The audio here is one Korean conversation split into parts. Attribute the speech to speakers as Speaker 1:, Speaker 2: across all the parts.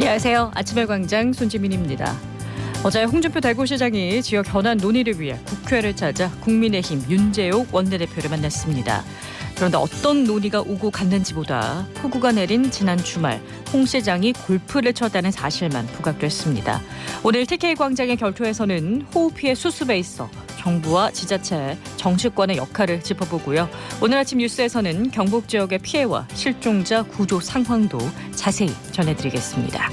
Speaker 1: 안녕하세요. 아침의 광장 손지민입니다. 어제 홍준표 대구시장이 지역 현안 논의를 위해 국회를 찾아 국민의힘 윤재옥 원내대표를 만났습니다. 그런데 어떤 논의가 오고 갔는지보다 폭우가 내린 지난 주말 홍 시장이 골프를 쳤다는 사실만 부각됐습니다. 오늘 TK광장의 결투에서는 호우 피해 수습에 있어 정부와 지자체, 정치권의 역할을 짚어보고요. 오늘 아침 뉴스에서는 경북 지역의 피해와 실종자 구조 상황도 자세히 전해드리겠습니다.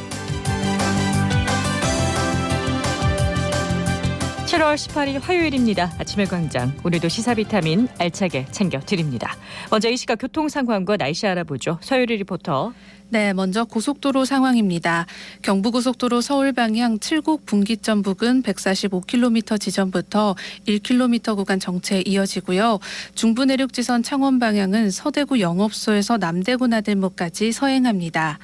Speaker 1: 7월 18일 화요일입니다. 아침의 광장, 오늘도 시사 비타민 알차게 챙겨드립니다. 먼저 이 시각 교통 상황과 날씨 알아보죠. 서유리 리포터.
Speaker 2: 네, 먼저 고속도로 상황입니다. 경부고속도로 서울 방향 칠곡 분기점 부근 145km 지점부터 1km 구간 정체 이어지고요. 중부내륙지선 창원 방향은 서대구 영업소에서 남대구 나들목까지 서행합니다.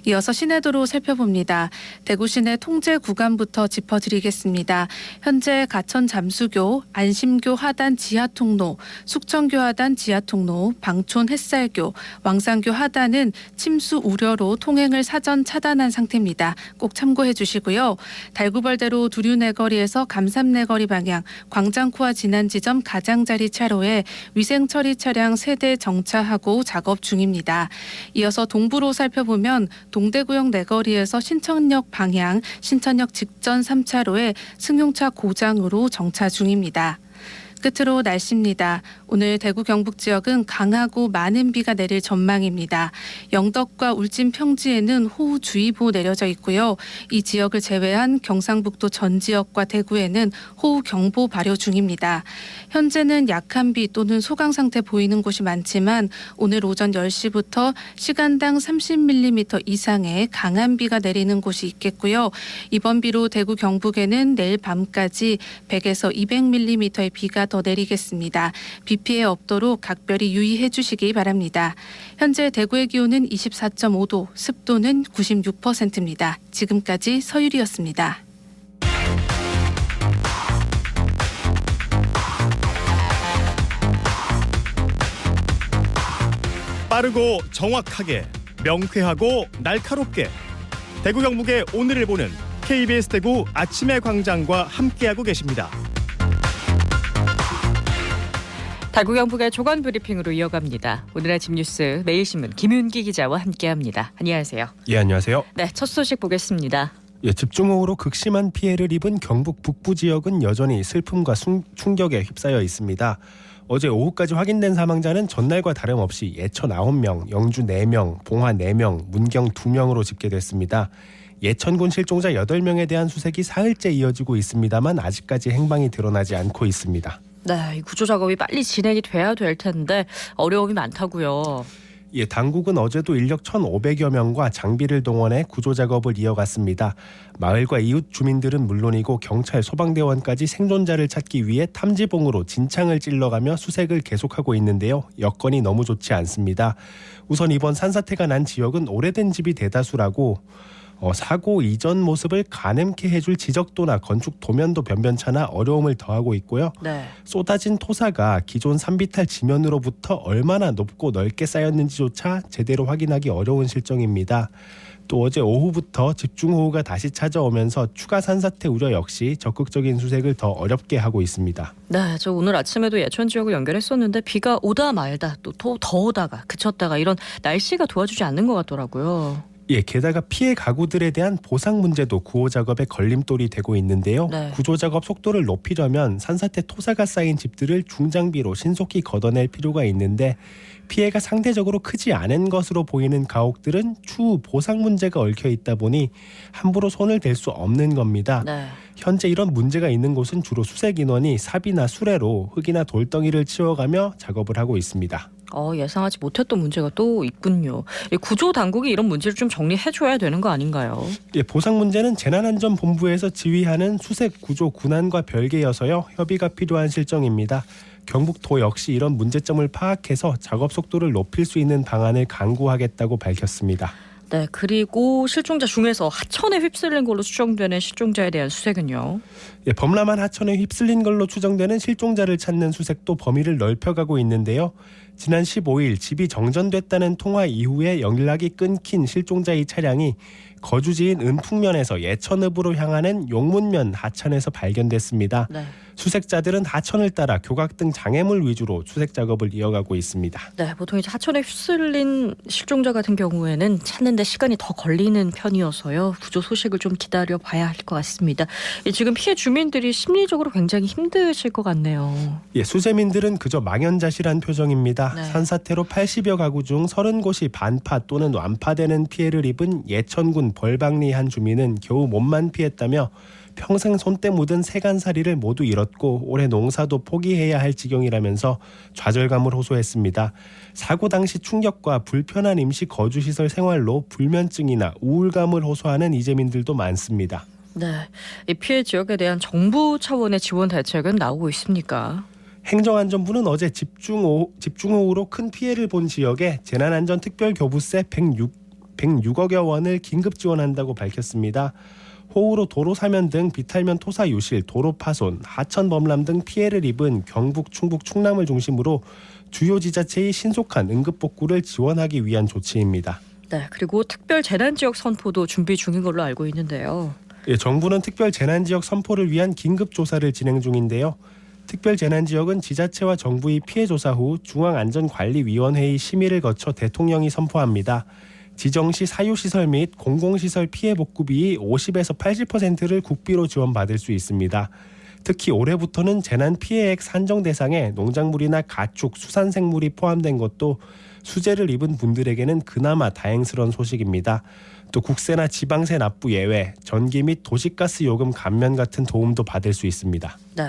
Speaker 2: 이어서 시내도로 살펴봅니다. 대구 시내 통제 구간부터 짚어드리겠습니다. 현재 가천 잠수교, 안심교 하단 지하통로, 숙천교 하단 지하통로, 방촌 햇살교, 왕산교 하단은 침수 우려로 통행을 사전 차단한 상태입니다. 꼭 참고해 주시고요. 달구벌대로 두류내거리에서 감삼내거리 방향, 광장코아 지난 지점 가장자리 차로에 위생처리 차량 3대 정차하고 작업 중입니다. 이어서 동부로 살펴보면 동대구역 내거리에서 신천역 방향, 신천역 직전 3차로에 승용차 고장으로 정차 중입니다. 끝으로 날씨입니다. 오늘 대구 경북 지역은 강하고 많은 비가 내릴 전망입니다. 영덕과 울진 평지에는 호우주의보 내려져 있고요. 이 지역을 제외한 경상북도 전 지역과 대구에는 호우경보 발효 중입니다. 현재는 약한 비 또는 소강 상태 보이는 곳이 많지만 오늘 오전 10시부터 시간당 30mm 이상의 강한 비가 내리는 곳이 있겠고요. 이번 비로 대구 경북에는 내일 밤까지 100에서 200mm의 비가 더 내리겠습니다. 비 피해 없도록 각별히 유의해 주시기 바랍니다. 현재 대구의 기온은 24.5도, 습도는 96%입니다. 지금까지 서유리였습니다.
Speaker 3: 빠르고 정확하게, 명쾌하고 날카롭게 대구 경북의 오늘을 보는 KBS 대구 아침의 광장과 함께하고 계십니다.
Speaker 1: 대구 경북의 조간 브리핑으로 이어갑니다. 오늘 아침 뉴스 매일신문 김윤기 기자와 함께합니다. 안녕하세요.
Speaker 4: 예, 안녕하세요.
Speaker 1: 네, 첫 소식 보겠습니다.
Speaker 4: 예, 집중호우로 극심한 피해를 입은 경북 북부 지역은 여전히 슬픔과 충격에 휩싸여 있습니다. 어제 오후까지 확인된 사망자는 전날과 다름없이 예천 9명, 영주 4명, 봉화 4명, 문경 2명으로 집계됐습니다. 예천군 실종자 8명에 대한 수색이 사흘째 이어지고 있습니다만 아직까지 행방이 드러나지 않고 있습니다.
Speaker 1: 네, 이 구조 작업이 빨리 진행이 돼야 될 텐데 어려움이 많다고요.
Speaker 4: 예, 당국은 어제도 인력 1,500여 명과 장비를 동원해 구조 작업을 이어갔습니다. 마을과 이웃 주민들은 물론이고 경찰, 소방대원까지 생존자를 찾기 위해 탐지봉으로 진창을 찔러가며 수색을 계속하고 있는데요. 여건이 너무 좋지 않습니다. 우선 이번 산사태가 난 지역은 오래된 집이 대다수라고 사고 이전 모습을 가늠케 해줄 지적도나 건축 도면도 변변찮아 어려움을 더하고 있고요.
Speaker 1: 네.
Speaker 4: 쏟아진 토사가 기존 산비탈 지면으로부터 얼마나 높고 넓게 쌓였는지조차 제대로 확인하기 어려운 실정입니다. 또 어제 오후부터 집중호우가 다시 찾아오면서 추가 산사태 우려 역시 적극적인 수색을 더 어렵게 하고 있습니다.
Speaker 1: 네, 저 오늘 아침에도 예천 지역을 연결했었는데 비가 오다 말다 또 더 오다가 그쳤다가 이런 날씨가 도와주지 않는 것 같더라고요.
Speaker 4: 예, 게다가 피해 가구들에 대한 보상 문제도 구호 작업에 걸림돌이 되고 있는데요.
Speaker 1: 네.
Speaker 4: 구조 작업 속도를 높이려면 산사태 토사가 쌓인 집들을 중장비로 신속히 걷어낼 필요가 있는데 피해가 상대적으로 크지 않은 것으로 보이는 가옥들은 추후 보상 문제가 얽혀 있다 보니 함부로 손을 댈 수 없는 겁니다.
Speaker 1: 네.
Speaker 4: 현재 이런 문제가 있는 곳은 주로 수색 인원이 삽이나 수레로 흙이나 돌덩이를 치워가며 작업을 하고 있습니다.
Speaker 1: 예상하지 못했던 문제가 또 있군요. 구조 당국이 이런 문제를 좀 정리해줘야 되는 거 아닌가요?
Speaker 4: 예, 보상 문제는 재난안전본부에서 지휘하는 수색 구조 군안과 별개여서요. 협의가 필요한 실정입니다. 경북도 역시 이런 문제점을 파악해서 작업 속도를 높일 수 있는 방안을 강구하겠다고 밝혔습니다.
Speaker 1: 네, 그리고 실종자 중에서 하천에 휩쓸린 걸로 추정되는 실종자에 대한 수색은요?
Speaker 4: 예, 범람한 하천에 휩쓸린 걸로 추정되는 실종자를 찾는 수색도 범위를 넓혀가고 있는데요. 지난 15일 집이 정전됐다는 통화 이후에 연락이 끊긴 실종자의 차량이 거주지인 은풍면에서 예천읍으로 향하는 용문면 하천에서 발견됐습니다.
Speaker 1: 네.
Speaker 4: 수색자들은 하천을 따라 교각 등 장애물 위주로 수색 작업을 이어가고 있습니다.
Speaker 1: 네, 보통 이제 하천에 휩쓸린 실종자 같은 경우에는 찾는데 시간이 더 걸리는 편이어서요. 구조 소식을 좀 기다려 봐야 할 것 같습니다. 지금 피해 주민들이 심리적으로 굉장히 힘드실 것 같네요.
Speaker 4: 예, 수재민들은 그저 망연자실한 표정입니다.
Speaker 1: 네.
Speaker 4: 산사태로 80여 가구 중 30곳이 반파 또는 완파되는 피해를 입은 예천군 벌방리 한 주민은 겨우 몸만 피했다며 평생 손때 묻은 세간살이를 모두 잃었고 올해 농사도 포기해야 할 지경이라면서 좌절감을 호소했습니다. 사고 당시 충격과 불편한 임시 거주시설 생활로 불면증이나 우울감을 호소하는 이재민들도 많습니다.
Speaker 1: 네, 이 피해 지역에 대한 정부 차원의 지원 대책은 나오고 있습니까?
Speaker 4: 행정안전부는 어제 집중호우로 큰 피해를 본 지역에 재난안전특별교부세 106억여 원을 긴급 지원한다고 밝혔습니다. 호우로 도로 사면 등 비탈면 토사 유실, 도로 파손, 하천 범람 등 피해를 입은 경북, 충북, 충남을 중심으로 주요 지자체의 신속한 응급복구를 지원하기 위한 조치입니다.
Speaker 1: 네, 그리고 특별 재난지역 선포도 준비 중인 걸로 알고 있는데요.
Speaker 4: 예, 정부는 특별 재난지역 선포를 위한 긴급조사를 진행 중인데요. 특별 재난지역은 지자체와 정부의 피해 조사 후 중앙안전관리위원회의 심의를 거쳐 대통령이 선포합니다. 지정시 사유시설 및 공공시설 피해 복구비 50에서 80%를 국비로 지원받을 수 있습니다. 특히 올해부터는 재난 피해액 산정 대상에 농작물이나 가축, 수산생물이 포함된 것도 수재를 입은 분들에게는 그나마 다행스러운 소식입니다. 또 국세나 지방세 납부 예외, 전기 및 도시가스 요금 감면 같은 도움도 받을 수 있습니다.
Speaker 1: 네,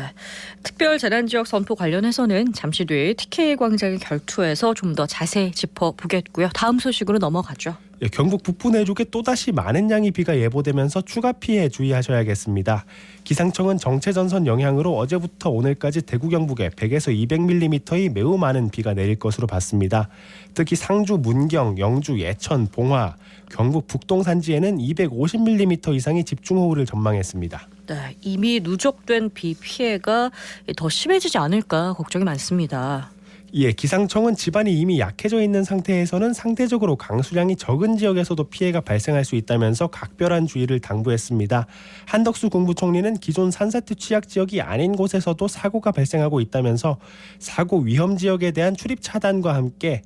Speaker 1: 특별 재난지역 선포 관련해서는 잠시 뒤에 TK 광장의 결투에서 좀 더 자세히 짚어보겠고요. 다음 소식으로 넘어가죠.
Speaker 4: 예, 경북 북부 내륙에 또다시 많은 양의 비가 예보되면서 추가 피해 주의하셔야겠습니다. 기상청은 정체전선 영향으로 어제부터 오늘까지 대구 경북에 100에서 200mm의 매우 많은 비가 내릴 것으로 봤습니다. 특히 상주, 문경, 영주, 예천, 봉화, 경북 북동 산지에는 250mm 이상의 집중호우를 전망했습니다.
Speaker 1: 네, 이미 누적된 비 피해가 더 심해지지 않을까 걱정이 많습니다.
Speaker 4: 예, 기상청은 지반이 이미 약해져 있는 상태에서는 상대적으로 강수량이 적은 지역에서도 피해가 발생할 수 있다면서 각별한 주의를 당부했습니다. 한덕수 국무총리는 기존 산사태 취약 지역이 아닌 곳에서도 사고가 발생하고 있다면서 사고 위험 지역에 대한 출입 차단과 함께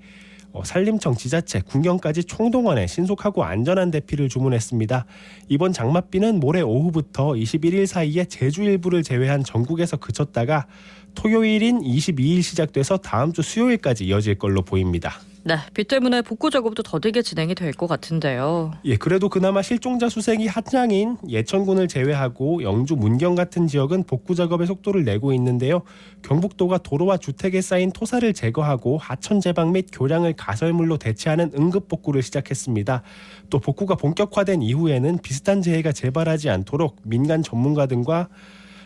Speaker 4: 산림청, 지자체, 군경까지 총동원해 신속하고 안전한 대피를 주문했습니다. 이번 장맛비는 모레 오후부터 21일 사이에 제주 일부를 제외한 전국에서 그쳤다가 토요일인 22일 시작돼서 다음 주 수요일까지 이어질 걸로 보입니다.
Speaker 1: 네, 비 때문에 복구 작업도 더디게 진행이 될 것 같은데요.
Speaker 4: 예, 그래도 그나마 실종자 수색이 한창인 예천군을 제외하고 영주, 문경 같은 지역은 복구 작업의 속도를 내고 있는데요. 경북도가 도로와 주택에 쌓인 토사를 제거하고 하천 제방 및 교량을 가설물로 대체하는 응급 복구를 시작했습니다. 또 복구가 본격화된 이후에는 비슷한 재해가 재발하지 않도록 민간 전문가 등과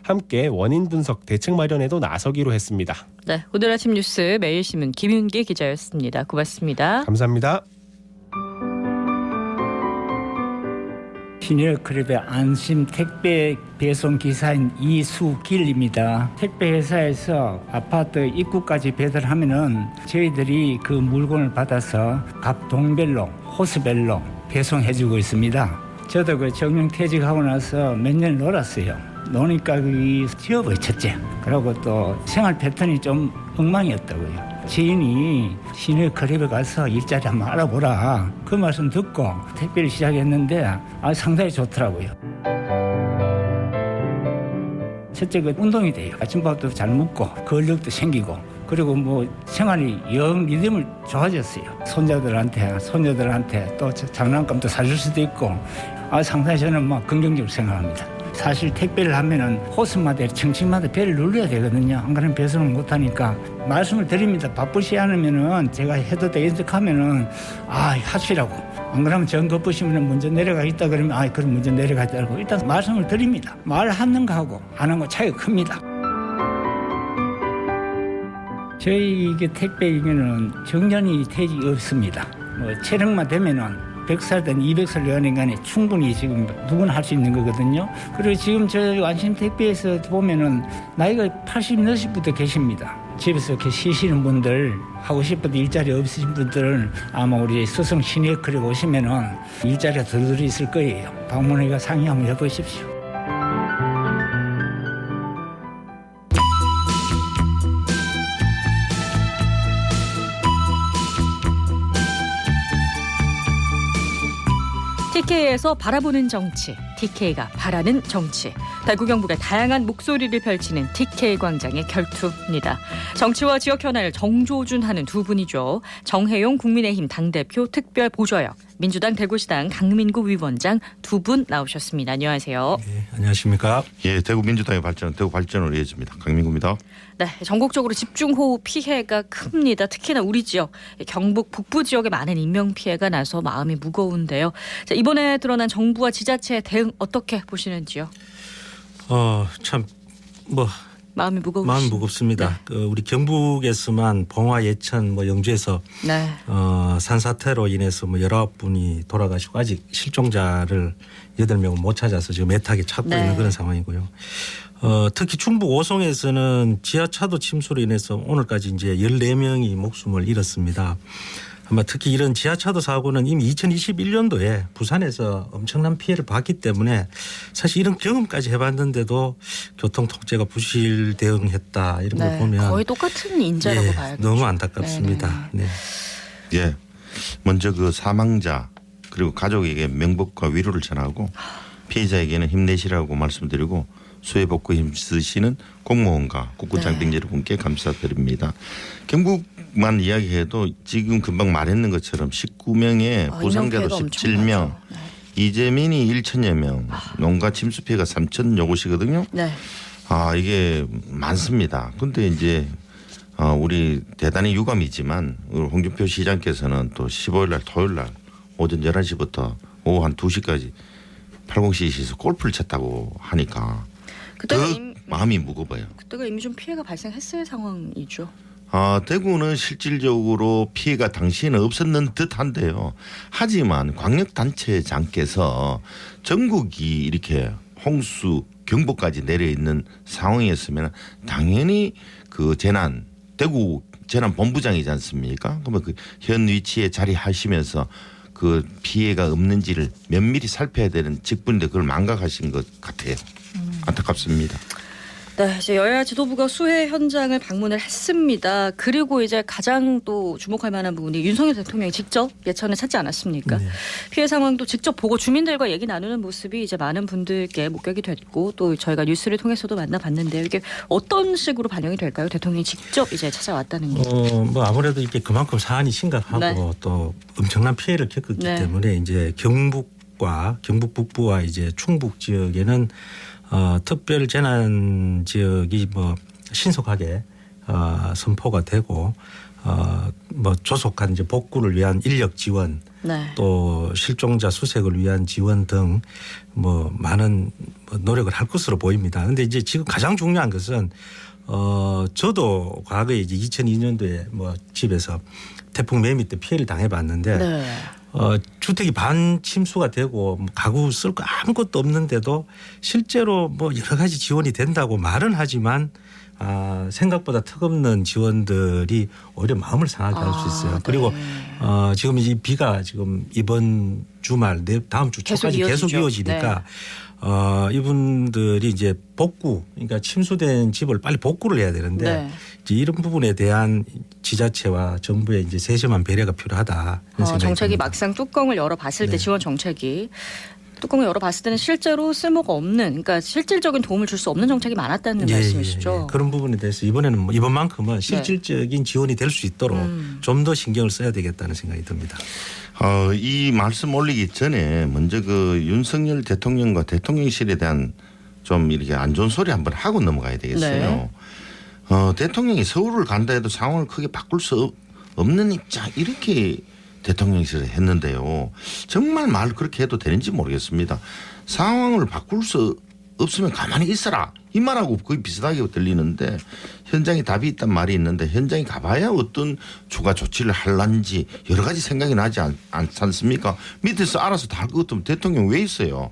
Speaker 4: 함께 원인 분석, 대책 마련에도 나서기로 했습니다.
Speaker 1: 네, 오늘 아침 뉴스 매일신문 김윤기 기자였습니다. 고맙습니다.
Speaker 4: 감사합니다.
Speaker 5: 시니어클럽의 안심 택배 배송 기사인 이수길입니다. 택배 회사에서 아파트 입구까지 배달하면은 저희들이 그 물건을 받아서 각 동별로 호수별로 배송해주고 있습니다. 저도 그 정년 퇴직하고 나서 몇 년 놀았어요. 노니까 이 취업의 첫째, 그리고 또 생활 패턴이 좀 엉망이었다고요. 지인이 시니어클럽에 가서 일자리 한번 알아보라, 그 말씀 듣고 택배를 시작했는데 상당히 좋더라고요. 첫째, 그 운동이 돼요. 아침밥도 잘 먹고 근력도 생기고, 그리고 뭐 생활이 영 리듬을 좋아졌어요. 손자들한테 또 장난감도 사줄 수도 있고, 상당히 저는 막 긍정적으로 생각합니다. 사실 택배를 하면은 호수마다 층층마다 배를 눌러야 되거든요. 안 그러면 배송을 못하니까 말씀을 드립니다. 바쁘시 않으면은 제가 해도 되겠다 하면은 하시라고. 안 그러면 전 급부시면 먼저 내려가겠다 그러면 그럼 먼저 내려가자고 일단 말씀을 드립니다. 말하는 거하고 안 하는 거 차이가 큽니다. 저희 이게 택배이면은 정년이 퇴직이 없습니다. 뭐 체력만 되면은 100살든 200살 여는 간에 충분히 지금 누구나 할 수 있는 거거든요. 그리고 지금 저 안심 택배에서 보면은 나이가 80 몇십 분도 계십니다. 집에서 이렇게 쉬시는 분들, 하고 싶어도 일자리 없으신 분들은 아마 우리 수성 시내클에 오시면은 일자리가 덜 있을 거예요. 방문해가 상의 한번 해보십시오.
Speaker 1: TK에서 바라보는 정치, TK가 바라는 정치. 대구 경북의 다양한 목소리를 펼치는 TK 광장의 결투입니다. 정치와 지역 현안을 정조준하는 두 분이죠. 정혜용 국민의힘 당대표 특별보좌역, 민주당 대구시당 강민구 위원장 두 분 나오셨습니다. 안녕하세요.
Speaker 6: 네, 안녕하십니까?
Speaker 7: 예, 대구 민주당의 발전, 대구 발전을 위해서입니다. 강민구입니다.
Speaker 1: 네, 전국적으로 집중호우 피해가 큽니다. 특히나 우리 지역, 경북 북부 지역에 많은 인명피해가 나서 마음이 무거운데요. 자, 이번에 드러난 정부와 지자체의 대응 어떻게 보시는지요?
Speaker 6: 참
Speaker 1: 마음이 무거우시죠?
Speaker 6: 마음이 무겁습니다.
Speaker 1: 네.
Speaker 6: 우리 경북에서만 봉화, 예천, 영주에서
Speaker 1: 네.
Speaker 6: 산사태로 인해서 19분이 돌아가시고 아직 실종자를 8명을 못 찾아서 지금 애타게 찾고
Speaker 1: 네.
Speaker 6: 있는 그런 상황이고요. 특히 충북 오송에서는 지하차도 침수로 인해서 오늘까지 이제 14명이 목숨을 잃었습니다. 아마 특히 이런 지하차도 사고는 이미 2021년도에 부산에서 엄청난 피해를 봤기 때문에 사실 이런 경험까지 해봤는데도 교통 통제가 부실 대응했다 이런 걸 보면
Speaker 1: 거의 똑같은 인자라고 봐야겠죠.
Speaker 6: 너무 안타깝습니다. 네.
Speaker 7: 예, 먼저 그 사망자 그리고 가족에게 명복과 위로를 전하고 피해자에게는 힘내시라고 말씀드리고 수해 복구 힘쓰시는 공무원과 국구장 등 여러분께 감사드립니다. 경북만 이야기해도 지금 금방 말했는 것처럼 19명에 부상자도 17명, 이재민이 1천여 명, 농가 침수 피해가 3천 요것이거든요.
Speaker 1: 네.
Speaker 7: 이게 많습니다. 근데 이제 우리 대단히 유감이지만 우리 홍준표 시장께서는 또 15일 날 토요일 날 오전 11시부터 오후 한 2시까지 80cc에서 골프를 쳤다고 하니까
Speaker 1: 그때가
Speaker 7: 마음이 무거워요.
Speaker 1: 그때가 이미 좀 피해가 발생했을 상황이죠.
Speaker 7: 대구는 실질적으로 피해가 당시에는 없었는 듯한데요. 하지만 광역단체장께서 전국이 이렇게 홍수 경보까지 내려 있는 상황이었으면 당연히 그 대구 재난본부장이지 않습니까? 그러면 그 현 위치에 자리하시면서 그 피해가 없는지를 면밀히 살펴야 되는 직분인데 그걸 망각하신 것 같아요. 안타깝습니다.
Speaker 1: 네, 이제 여야 지도부가 수해 현장을 방문을 했습니다. 그리고 이제 가장 또 주목할 만한 부분이 윤석열 대통령이 직접 예천을 찾지 않았습니까?
Speaker 6: 네.
Speaker 1: 피해 상황도 직접 보고 주민들과 얘기 나누는 모습이 이제 많은 분들께 목격이 됐고 또 저희가 뉴스를 통해서도 만나봤는데요. 이게 어떤 식으로 반영이 될까요? 대통령이 직접 이제 찾아왔다는 게.
Speaker 6: 아무래도 이게 그만큼 사안이 심각하고
Speaker 1: 네.
Speaker 6: 또 엄청난 피해를 겪었기
Speaker 1: 네.
Speaker 6: 때문에 이제 경북 북부와 이제 충북 지역에는 특별 재난 지역이 신속하게 선포가 되고 조속한 이제 복구를 위한 인력 지원,
Speaker 1: 네.
Speaker 6: 또 실종자 수색을 위한 지원 등 많은 노력을 할 것으로 보입니다. 그런데 이제 지금 가장 중요한 것은 저도 과거에 이제 2002년도에 집에서 태풍 매미 때 피해를 당해봤는데.
Speaker 1: 네.
Speaker 6: 주택이 반침수가 되고 가구 쓸 거 아무것도 없는데도 실제로 여러 가지 지원이 된다고 말은 하지만 생각보다 턱없는 지원들이 오히려 마음을 상하게 할 수 있어요.
Speaker 1: 네.
Speaker 6: 그리고 지금 이 비가 지금 이번 주말 다음 주 초까지 계속 이어지니까 이분들이 이제 복구, 그러니까 침수된 집을 빨리 복구를 해야 되는데
Speaker 1: 네.
Speaker 6: 이제 이런 부분에 대한 지자체와 정부의 이제 세심한 배려가 필요하다.
Speaker 1: 정책이
Speaker 6: 듭니다.
Speaker 1: 막상 뚜껑을 열어봤을 때
Speaker 6: 네.
Speaker 1: 지원 정책이 뚜껑을 열어봤을 때는 실제로 쓸모가 없는, 그러니까 실질적인 도움을 줄 수 없는 정책이 많았다는 말씀이시죠.
Speaker 6: 그런 부분에 대해서 이번만큼은 실질적인 지원이 될 수 있도록 좀 더 신경을 써야 되겠다는 생각이 듭니다.
Speaker 7: 이 말씀 올리기 전에 먼저 그 윤석열 대통령과 대통령실에 대한 좀 이렇게 안 좋은 소리 한번 하고 넘어가야 되겠어요.
Speaker 1: 네.
Speaker 7: 대통령이 서울을 간다 해도 상황을 크게 바꿀 수 없는 입장 이렇게 대통령실에 했는데요. 정말 말 그렇게 해도 되는지 모르겠습니다. 상황을 바꿀 수 없으면 가만히 있어라 이 말하고 거의 비슷하게 들리는데 현장에 답이 있단 말이 있는데 현장에 가봐야 어떤 추가 조치를 할란지 여러 가지 생각이 나지 않습니까? 밑에서 알아서 다 할 것 같으면 대통령 왜 있어요?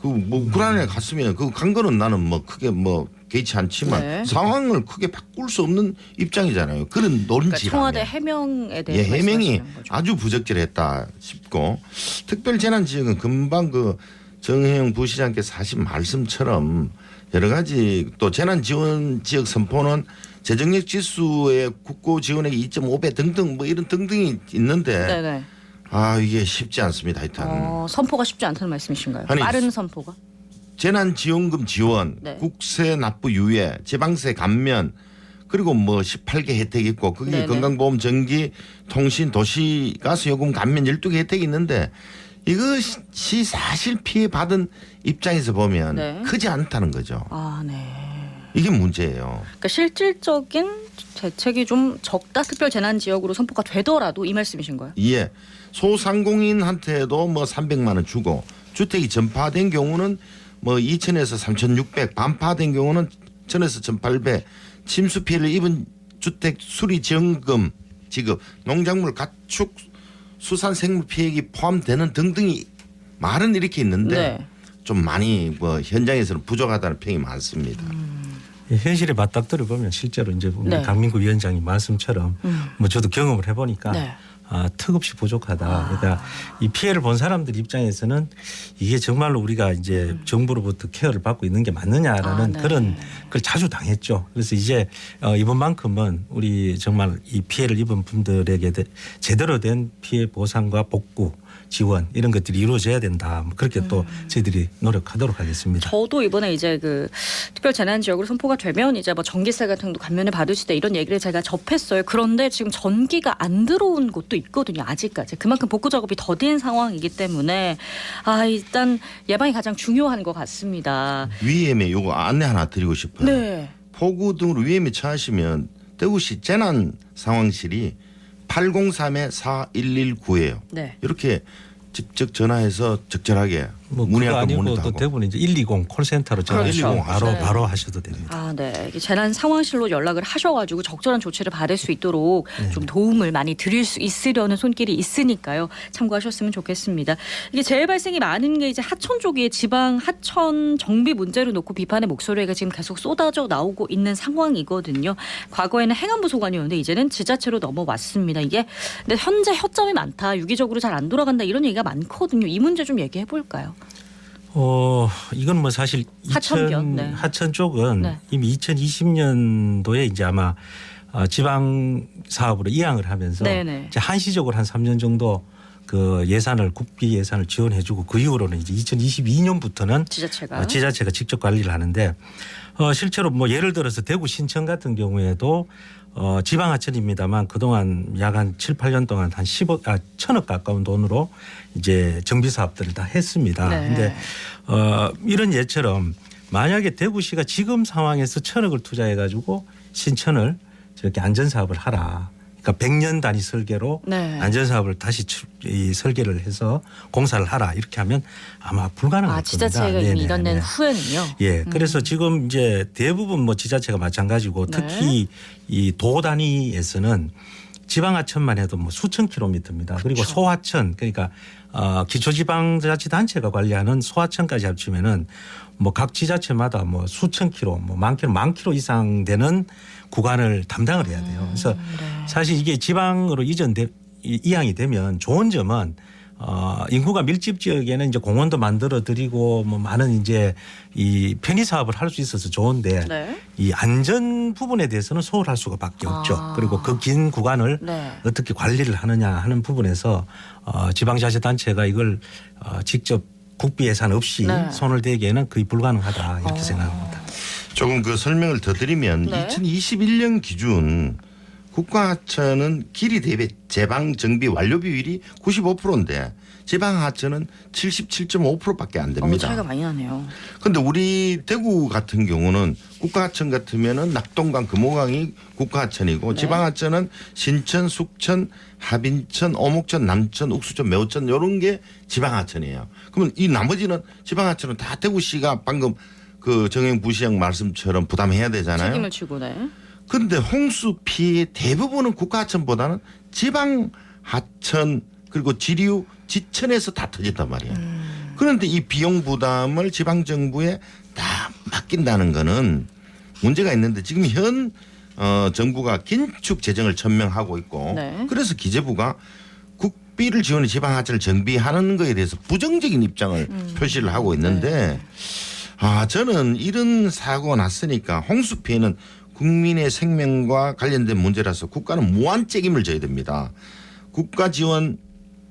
Speaker 7: 그 뭐 우크라이나에 갔으면 그 간 거는 나는 뭐 크게 뭐 개의치 않지만
Speaker 1: 네.
Speaker 7: 상황을 크게 바꿀 수 없는 입장이잖아요. 그런
Speaker 1: 그러니까
Speaker 7: 논지라면.
Speaker 1: 청와대 해명에 대해
Speaker 7: 예, 해명이
Speaker 1: 말씀하시는 거죠.
Speaker 7: 아주 부적절했다 싶고 특별재난지역은 금방 그 정혜영 부시장께서 하신 말씀처럼 여러 가지 또 재난지원지역 선포는 재정력 지수의 국고 지원액이 2.5배 등등 뭐 이런 등등이 있는데
Speaker 1: 네네.
Speaker 7: 아 이게 쉽지 않습니다. 하여튼
Speaker 1: 선포가 쉽지 않다는 말씀이신가요?
Speaker 7: 아니,
Speaker 1: 빠른 선포가?
Speaker 7: 재난지원금 지원,
Speaker 1: 네.
Speaker 7: 국세 납부 유예, 지방세 감면 그리고 뭐 18개 혜택이 있고 거기
Speaker 1: 네네.
Speaker 7: 건강보험 전기 통신 도시가스요금 감면 12개 혜택이 있는데 이것이 사실 피해 받은 입장에서 보면
Speaker 1: 네.
Speaker 7: 크지 않다는 거죠.
Speaker 1: 아, 네.
Speaker 7: 이게 문제예요.
Speaker 1: 그러니까 실질적인 대책이 좀 적다 특별 재난 지역으로 선포가 되더라도 이 말씀이신 거예요?
Speaker 7: 예. 소상공인한테도 뭐 300만 원 주고 주택이 전파된 경우는 뭐 2천에서 3,600 반파된 경우는 1,000에서 1,800 침수 피해를 입은 주택 수리 지원금 지급 농작물 가축 수산생물 피해액이 포함되는 등등이 말은 이렇게 있는데
Speaker 1: 네.
Speaker 7: 좀 많이 뭐 현장에서는 부족하다는 평이 많습니다.
Speaker 6: 현실에 맞닥뜨려 보면 실제로 이제
Speaker 1: 네.
Speaker 6: 강민구 위원장님 말씀처럼 뭐 저도 경험을 해보니까
Speaker 1: 네.
Speaker 6: 턱없이 부족하다. 그러니까 이 피해를 본 사람들 입장에서는 이게 정말로 우리가 이제 정부로부터 케어를 받고 있는 게 맞느냐라는
Speaker 1: 네.
Speaker 6: 그런 걸 자주 당했죠. 그래서 이제 이번만큼은 우리 정말 이 피해를 입은 분들에게 제대로 된 피해 보상과 복구 지원 이런 것들이 이루어져야 된다. 뭐 그렇게 또 저희들이 노력하도록 하겠습니다.
Speaker 1: 저도 이번에 이제 그 특별 재난 지역으로 선포가 되면 이제 뭐 전기세 같은 것도 감면을 받으시다 이런 얘기를 제가 접했어요. 그런데 지금 전기가 안 들어온 곳도 있거든요. 아직까지 그만큼 복구 작업이 더딘 상황이기 때문에 일단 예방이 가장 중요한 것 같습니다.
Speaker 7: 위험에 요거 안내 하나 드리고 싶어요.
Speaker 1: 네.
Speaker 7: 폭우 등으로 위험에 처하시면 대구시 재난 상황실이 803-4119예요.
Speaker 1: 네.
Speaker 7: 이렇게 직접 전화해서 적절하게
Speaker 6: 뭐
Speaker 7: 문의
Speaker 6: 그거
Speaker 7: 할건
Speaker 6: 아니고
Speaker 7: 문의도
Speaker 6: 또
Speaker 7: 하고.
Speaker 6: 대부분 이제 120 콜센터로 전화해서
Speaker 1: 그렇죠.
Speaker 6: 바로
Speaker 1: 네.
Speaker 6: 바로 하셔도 됩니다.
Speaker 1: 네. 이게 재난 상황실로 연락을 하셔가지고 적절한 조치를 받을 수 있도록 좀 도움을 많이 드릴 수 있으려는 손길이 있으니까요. 참고하셨으면 좋겠습니다. 이게 재해 발생이 많은 게 이제 하천 쪽에 지방 하천 정비 문제로 놓고 비판의 목소리가 지금 계속 쏟아져 나오고 있는 상황이거든요. 과거에는 행안부 소관이었는데 이제는 지자체로 넘어왔습니다. 이게 근데 현재 허점이 많다. 유기적으로 잘 안 돌아간다 이런 얘기가 많거든요. 이 문제 좀 얘기해 볼까요?
Speaker 6: 이건 뭐 사실
Speaker 1: 하천변, 네.
Speaker 6: 하천 쪽은
Speaker 1: 네.
Speaker 6: 이미 2020년도에 이제 아마 지방 사업으로 이양을 하면서
Speaker 1: 네네.
Speaker 6: 이제 한시적으로 한 3년 정도 그 예산을 국비 예산을 지원해주고 그 이후로는 이제 2022년부터는 지자체가 직접 관리를 하는데 실제로 뭐 예를 들어서 대구 신천 같은 경우에도 지방 하천입니다만 그동안 약 한 7, 8년 동안 한 1,000억 가까운 돈으로 이제 정비 사업들을 다 했습니다. 그런데 이런 예처럼 만약에 대구시가 지금 상황에서 1,000억을 투자해 가지고 신천을 저렇게 안전 사업을 하라. 그러니까 100년 단위 설계로
Speaker 1: 네.
Speaker 6: 안전 사업을 다시 설계를 해서 공사를 하라 이렇게 하면 아마 불가능할 겁니다.
Speaker 1: 지자체가 이미 이런 데는 후회는요.
Speaker 6: 예, 그래서 지금 이제 대부분 뭐 지자체가 마찬가지고 특히 이 도 단위에서는 지방 하천만 해도 뭐 수천 킬로미터입니다. 그리고
Speaker 1: 그렇죠.
Speaker 6: 소하천 그러니까 기초지방자치단체가 관리하는 소하천까지 합치면은 뭐 각 지자체마다 뭐 수천 킬로, 뭐 만 킬로 이상 되는 구간을 담당을 해야 돼요. 그래서 사실 이게 지방으로 이양이 되면 좋은 점은 인구가 밀집 지역에는 이제 공원도 만들어 드리고 뭐 많은 이제 이 편의 사업을 할 수 있어서 좋은데
Speaker 1: 네.
Speaker 6: 이 안전 부분에 대해서는 소홀할 수가 밖에 없죠. 그리고 그 긴 구간을 어떻게 관리를 하느냐 하는 부분에서 지방자치단체가 이걸 직접 국비 예산 없이 손을 대기에는 거의 불가능하다 이렇게 생각합니다.
Speaker 7: 조금 그 설명을 더 드리면 2021년 기준 국가하천은 길이 대비 제방 정비 완료 비율이 95%인데 지방하천은 77.5%밖에 안 됩니다.
Speaker 1: 차이가 많이 나네요.
Speaker 7: 그런데 우리 대구 같은 경우는 국가하천 같으면은 낙동강, 금호강이 국가하천이고 지방하천은 신천, 숙천, 하빈천, 오목천, 남천, 옥수천, 매호천 이런 게 지방하천이에요. 그러면 이 나머지는 지방하천은 다 대구시가 방금 그 정영 부시장 말씀처럼 부담해야 되잖아요.
Speaker 1: 책임을 지고 네.
Speaker 7: 그런데 홍수 피해 대부분은 국가하천보다는 지방 하천 그리고 지류 지천에서 다 터진단 말이에요. 그런데 이 비용 부담을 지방 정부에 다 맡긴다는 거는 문제가 있는데 지금 현 정부가 긴축 재정을 천명하고 있고
Speaker 1: 네.
Speaker 7: 그래서 기재부가 국비를 지원해 지방 하천을 정비하는 거에 대해서 부정적인 입장을 표시를 하고 있는데 저는 이런 사고가 났으니까 홍수 피해는 국민의 생명과 관련된 문제라서 국가는 무한 책임을 져야 됩니다. 국가 지원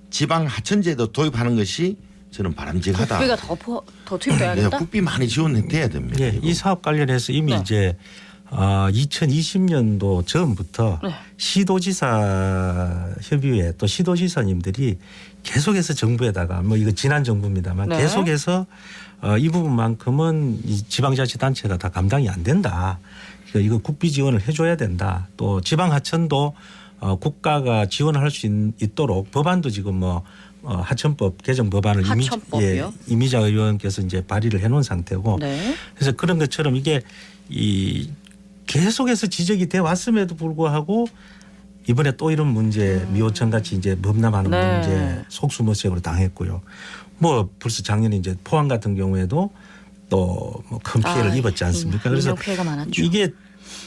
Speaker 7: 지방 하천제도 도입하는 것이 저는 바람직하다.
Speaker 1: 국비가 더 투입돼야겠다.
Speaker 7: 네, 국비 많이 지원돼야 됩니다.
Speaker 6: 예, 이 사업 관련해서 이미
Speaker 1: 네.
Speaker 6: 이제 2020년도 전부터
Speaker 1: 네.
Speaker 6: 시도지사 협의회 또 시도지사님들이 계속해서 정부에다가 뭐 이거 지난 정부입니다만
Speaker 1: 네.
Speaker 6: 계속해서 이 부분만큼은 이 지방자치단체가 다 감당이 안 된다. 그러니까 이거 국비 지원을 해줘야 된다. 또 지방하천도 국가가 지원할 수 있도록 법안도 지금 뭐 하천법 개정 법안을
Speaker 1: 하천법이요?
Speaker 6: 이미자 의원께서 이제 발의를 해놓은 상태고
Speaker 1: 네.
Speaker 6: 그래서 그런 것처럼 이게 계속해서 지적이 돼 왔음에도 불구하고 이번에 또 이런 문제 미호천 같이 이제 범람하는
Speaker 1: 네.
Speaker 6: 문제 속수무책으로 당했고요. 뭐 벌써 작년에 이제 포항 같은 경우에도 또 뭐 큰 피해를 입었지 않습니까? 그래서
Speaker 1: 인명 피해가 많았죠.
Speaker 6: 이게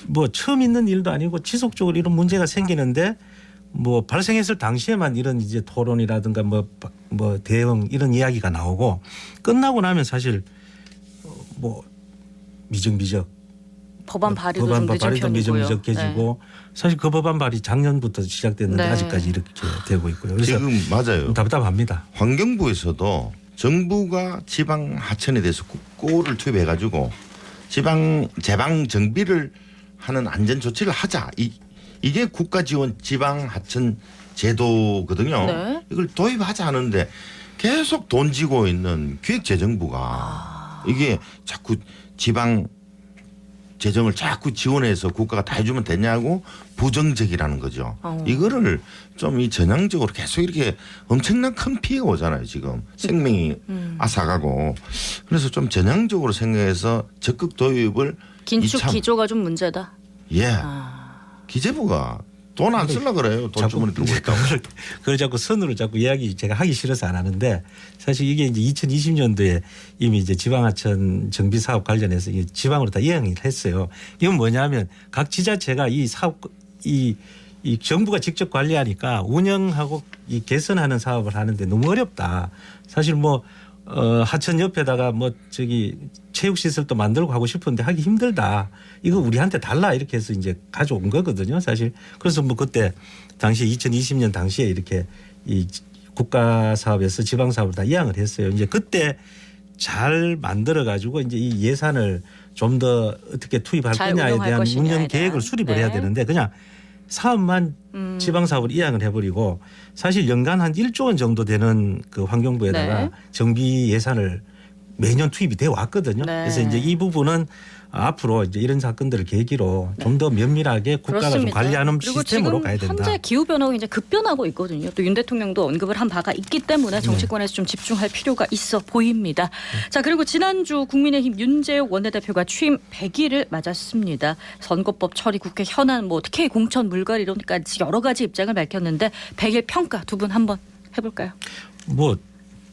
Speaker 6: 뭐 처음 있는 일도 아니고 지속적으로 이런 문제가 생기는데 뭐 발생했을 당시에만 이런 이제 토론이라든가 뭐 대응 이런 이야기가 나오고 끝나고 나면 사실 뭐 미적미적
Speaker 1: 법안 발의도
Speaker 6: 법안
Speaker 1: 좀 늦은
Speaker 6: 발의도
Speaker 1: 편이고요.
Speaker 6: 미적미적해지고 사실 그 법안 발의 작년부터 시작됐는데
Speaker 1: 네.
Speaker 6: 아직까지 이렇게 되고 있고요. 그래서
Speaker 7: 지금 맞아요.
Speaker 6: 답답합니다.
Speaker 7: 환경부에서도 정부가 지방 하천에 대해서 국고를 투입해가지고 지방 제방 정비를 하는 안전 조치를 하자. 이게 국가 지원 지방 하천 제도거든요.
Speaker 1: 네.
Speaker 7: 이걸 도입하자 하는데 계속 돈 지고 있는 기획재정부가 이게 자꾸 지방 재정을 자꾸 지원해서 국가가 다 해주면 되냐고 부정적이라는 거죠. 이거를 좀 이 전향적으로 계속 이렇게 엄청난 큰 피해가 오잖아요. 지금 생명이 앗아가고 그래서 좀 전향적으로 생각해서 적극 도입을
Speaker 1: 긴축
Speaker 7: 이참-
Speaker 1: 기조가 좀 문제다.
Speaker 7: 예 기재부가 돈 안 쓰려 그래요. 돈 주머니 들고 있다고.
Speaker 6: 그걸 자꾸 선으로 자꾸 이야기 제가 하기 싫어서 안 하는데 사실 이게 이제 2020년도에 이미 이제 지방하천 정비 사업 관련해서 이게 지방으로 다 이행을 했어요. 이건 뭐냐면 각 지자체가 이 사업 이 정부가 직접 관리하니까 운영하고 이 개선하는 사업을 하는데 너무 어렵다. 사실 뭐 하천 옆에다가 뭐 저기 체육시설도 만들고 하고 싶은데 하기 힘들다. 이거 우리한테 달라 이렇게 해서 이제 가져온 거거든요. 사실. 그래서 뭐 그때 당시 2020년 당시에 이렇게 이 국가 사업에서 지방 사업을 다 이양을 했어요. 이제 그때 잘 만들어 가지고 이제 이 예산을 좀 더 어떻게 투입할
Speaker 1: 잘
Speaker 6: 거냐에
Speaker 1: 운영할
Speaker 6: 대한
Speaker 1: 것이냐에
Speaker 6: 운영
Speaker 1: 대한.
Speaker 6: 계획을 수립을
Speaker 1: 네.
Speaker 6: 해야 되는데 그냥 사업만 지방 사업을 이양을 해버리고 사실 연간 한 1조 원 정도 되는 그 환경부에다가
Speaker 1: 네.
Speaker 6: 정비 예산을 매년 투입이 돼 왔거든요.
Speaker 1: 네.
Speaker 6: 그래서 이제 이 부분은 앞으로 이제 이런 사건들을 계기로 좀 더 면밀하게 국가가 좀
Speaker 1: 그렇습니다.
Speaker 6: 관리하는
Speaker 1: 그리고
Speaker 6: 시스템으로
Speaker 1: 지금
Speaker 6: 가야 된다.
Speaker 1: 현재 기후 변화가 이제 급변하고 있거든요. 또 윤 대통령도 언급을 한 바가 있기 때문에 정치권에서 좀 집중할 필요가 있어 보입니다. 자, 그리고 지난주 국민의힘 윤재욱 원내대표가 취임 100일을 맞았습니다. 선거법 처리, 국회 현안, 뭐 특혜 공천 물갈이 이런까지 여러 가지 입장을 밝혔는데 100일 평가 두 분 한번 해볼까요?
Speaker 6: 뭐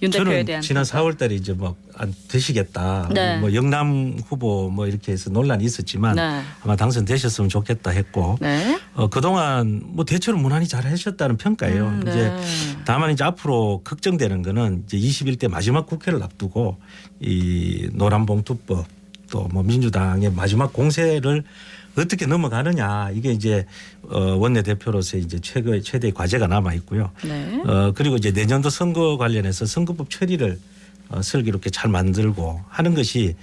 Speaker 1: 윤 대표에
Speaker 6: 저는
Speaker 1: 대한
Speaker 6: 지난
Speaker 1: 평가.
Speaker 6: 4월 달에 이제 뭐 안 되시겠다.
Speaker 1: 네.
Speaker 6: 뭐 영남 후보 뭐 이렇게 해서 논란이 있었지만
Speaker 1: 네.
Speaker 6: 아마 당선되셨으면 좋겠다 했고
Speaker 1: 네.
Speaker 6: 그동안 뭐 대체로 무난히 잘 하셨다는 평가예요.
Speaker 1: 네.
Speaker 6: 이제 다만 이제 앞으로 걱정되는 거는 이제 21대 마지막 국회를 앞두고 이 노란봉투법 또 뭐 민주당의 마지막 공세를 어떻게 넘어가느냐 이게 이제 원내대표로서 이제 최대의 과제가 남아 있고요.
Speaker 1: 네.
Speaker 6: 그리고 이제 내년도 선거 관련해서 선거법 처리를 슬기롭게 잘 만들고 하는 것이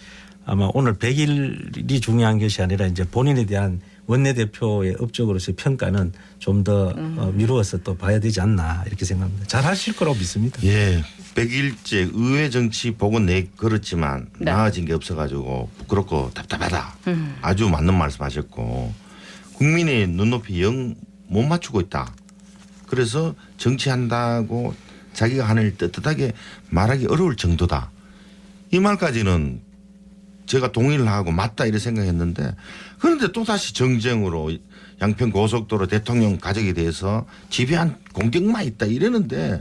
Speaker 6: 아마 오늘 100일이 중요한 것이 아니라 이제 본인에 대한 원내대표의 업적으로서의 평가는 좀 더 미루어서 또 봐야 되지 않나 이렇게 생각합니다. 잘 하실 거라고 믿습니다.
Speaker 7: 예, 100일째 의회 정치 복은 걸었지만
Speaker 1: 네.
Speaker 7: 나아진 게 없어가지고 부끄럽고 답답하다. 아주 맞는 말씀하셨고 국민의 눈높이 영 못 맞추고 있다. 그래서 정치한다고 자기가 하는 일 떳떳하게 말하기 어려울 정도다. 이 말까지는 제가 동의를 하고 맞다 이렇게 생각했는데 그런데 또 다시 정쟁으로 양평 고속도로 대통령 가족에 대해서 지배한 공격만 있다 이러는데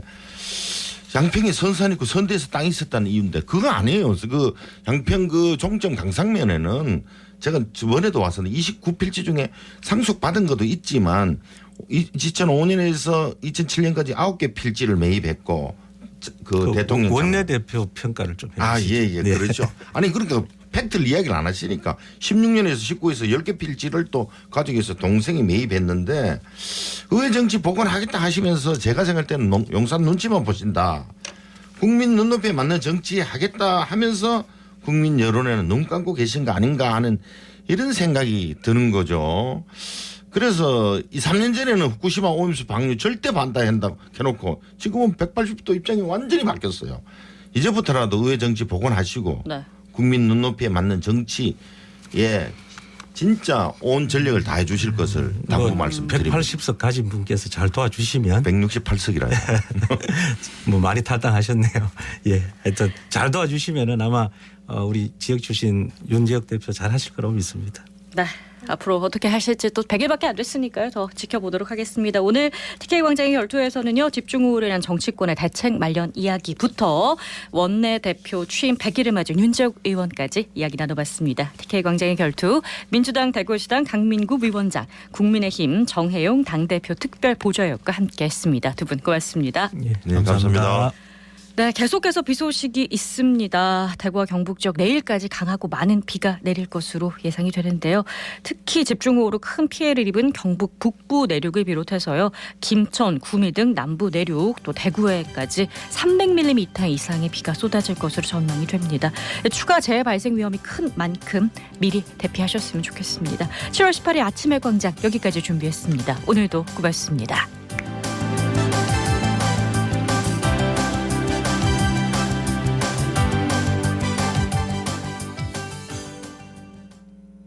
Speaker 7: 양평에 선산 있고 선대에서 땅이 있었다는 이유인데 그거 아니에요. 그 양평 그 종점 강상면에는 제가 저번에도 왔었는데 29필지 중에 상속 받은 것도 있지만 2005년에서 2007년까지 9개 필지를 매입했고 그 대통령
Speaker 6: 원내대표 평가를 좀 해주시죠.
Speaker 7: 예.
Speaker 6: 네.
Speaker 7: 그렇죠. 아니 그러니까 팩트를 이야기를 안 하시니까 16년에서 19에서 10개 필지를 또 가족에서 동생이 매입했는데 의회 정치 복원하겠다 하시면서 제가 생각할 때는 용산 눈치만 보신다. 국민 눈높이에 맞는 정치 하겠다 하면서 국민 여론에는 눈 감고 계신 거 아닌가 하는 이런 생각이 드는 거죠. 그래서 이 3년 전에는 후쿠시마 오염수 방류 절대 반대한다고 해놓고 지금은 180도 입장이 완전히 바뀌었어요. 이제부터라도 의회 정치 복원하시고
Speaker 1: 네.
Speaker 7: 국민 눈높이에 맞는 정치에 진짜 온 전력을 다해 주실 것을 당부 말씀드립니다.
Speaker 6: 180석 가진 분께서 잘 도와주시면
Speaker 7: 168석이라요.
Speaker 6: 뭐 많이 탈당하셨네요. 예, 하여튼 잘 도와주시면은 아마 우리 지역 출신 윤재혁 대표 잘 하실 거라고 믿습니다.
Speaker 1: 네. 앞으로 어떻게 하실지 또 100일밖에 안 됐으니까요. 더 지켜보도록 하겠습니다. 오늘 TK광장의 결투에서는요. 집중호우를 위한 정치권의 대책 마련 이야기부터 원내대표 취임 100일을 맞은 윤재욱 의원까지 이야기 나눠봤습니다. TK광장의 결투 민주당 대구시당 강민구 위원장 국민의힘 정혜용 당대표 특별보좌역과 함께했습니다. 두 분 고맙습니다.
Speaker 6: 예,
Speaker 7: 네, 감사합니다.
Speaker 1: 네, 계속해서 비 소식이 있습니다. 대구와 경북 지역 내일까지 강하고 많은 비가 내릴 것으로 예상이 되는데요. 특히 집중호우로 큰 피해를 입은 경북 북부 내륙을 비롯해서요. 김천, 구미 등 남부 내륙 또 대구에까지 300mm 이상의 비가 쏟아질 것으로 전망이 됩니다. 추가 재해 발생 위험이 큰 만큼 미리 대피하셨으면 좋겠습니다. 7월 18일 아침의 광장 여기까지 준비했습니다. 오늘도 고맙습니다.